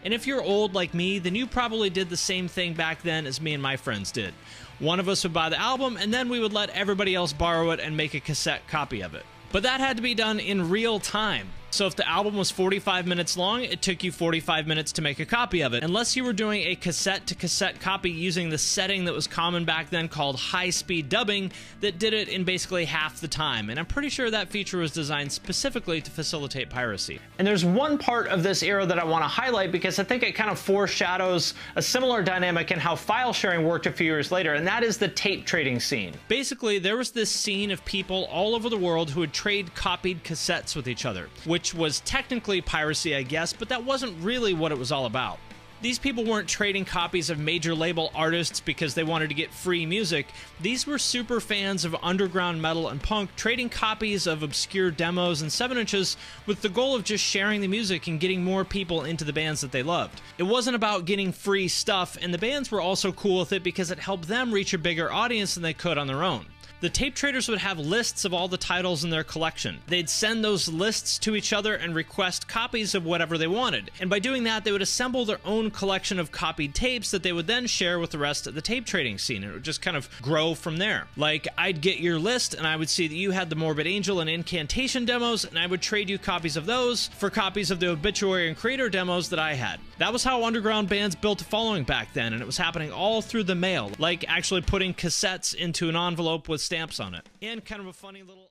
And if you're old like me, then you probably did the same thing back then as me and my friends did. One of us would buy the album, and then we would let everybody else borrow it and make a cassette copy of it. But that had to be done in real time. So if the album was 45 minutes long, it took you 45 minutes to make a copy of it. Unless you were doing a cassette-to-cassette copy using the setting that was common back then called high-speed dubbing that did it in basically half the time. And I'm pretty sure that feature was designed specifically to facilitate piracy. And there's one part of this era that I want to highlight because I think it kind of foreshadows a similar dynamic in how file sharing worked a few years later, and that is the tape trading scene. Basically, there was this scene of people all over the world who would trade copied cassettes with each other, which was technically piracy, I guess, but that wasn't really what it was all about. These people weren't trading copies of major label artists because they wanted to get free music. These were super fans of underground metal and punk, trading copies of obscure demos and 7-inches with the goal of just sharing the music and getting more people into the bands that they loved. It wasn't about getting free stuff, and the bands were also cool with it because it helped them reach a bigger audience than they could on their own. The tape traders would have lists of all the titles in their collection. They'd send those lists to each other and request copies of whatever they wanted. And by doing that, they would assemble their own collection of copied tapes that they would then share with the rest of the tape trading scene. It would just kind of grow from there. Like, I'd get your list, and I would see that you had the Morbid Angel and Incantation demos, and I would trade you copies of those for copies of the Obituary and Creator demos that I had. That was how underground bands built a following back then, and it was happening all through the mail, like actually putting cassettes into an envelope with stamps on it. And kind of a funny little...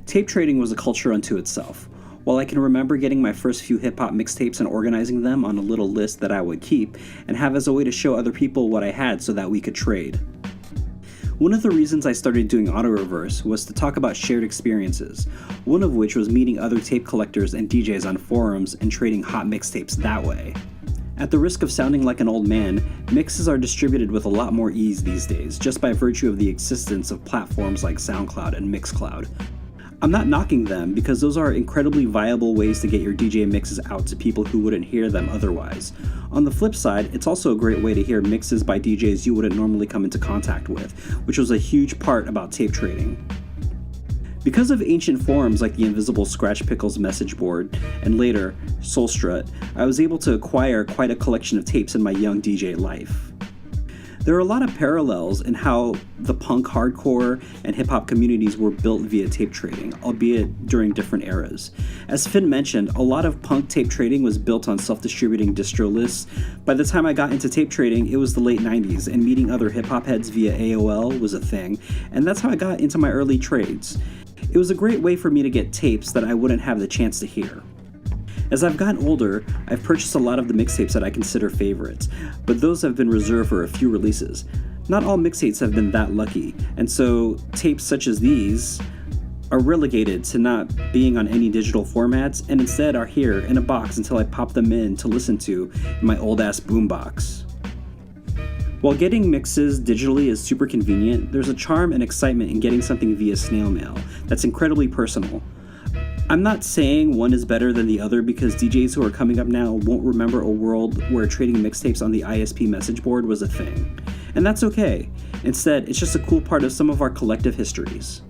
Tape trading was a culture unto itself. While I can remember getting my first few hip-hop mixtapes and organizing them on a little list that I would keep and have as a way to show other people what I had so that we could trade. One of the reasons I started doing auto-reverse was to talk about shared experiences, one of which was meeting other tape collectors and DJs on forums and trading hot mixtapes that way. At the risk of sounding like an old man, mixes are distributed with a lot more ease these days, just by virtue of the existence of platforms like SoundCloud and Mixcloud. I'm not knocking them because those are incredibly viable ways to get your DJ mixes out to people who wouldn't hear them otherwise. On the flip side, it's also a great way to hear mixes by DJs you wouldn't normally come into contact with, which was a huge part about tape trading. Because of ancient forums like the Invisible Scratch Pickles message board, and later, Soulstrut, I was able to acquire quite a collection of tapes in my young DJ life. There are a lot of parallels in how the punk, hardcore, and hip-hop communities were built via tape trading, albeit during different eras. As Finn mentioned, a lot of punk tape trading was built on self-distributing distro lists. By the time I got into tape trading, it was the late 90s, and meeting other hip-hop heads via AOL was a thing, and that's how I got into my early trades. It was a great way for me to get tapes that I wouldn't have the chance to hear. As I've gotten older, I've purchased a lot of the mixtapes that I consider favorites, but those have been reserved for a few releases. Not all mixtapes have been that lucky, and so tapes such as these are relegated to not being on any digital formats and instead are here in a box until I pop them in to listen to in my old-ass boombox. While getting mixes digitally is super convenient, there's a charm and excitement in getting something via snail mail that's incredibly personal. I'm not saying one is better than the other because DJs who are coming up now won't remember a world where trading mixtapes on the ISP message board was a thing. And that's okay. Instead, it's just a cool part of some of our collective histories.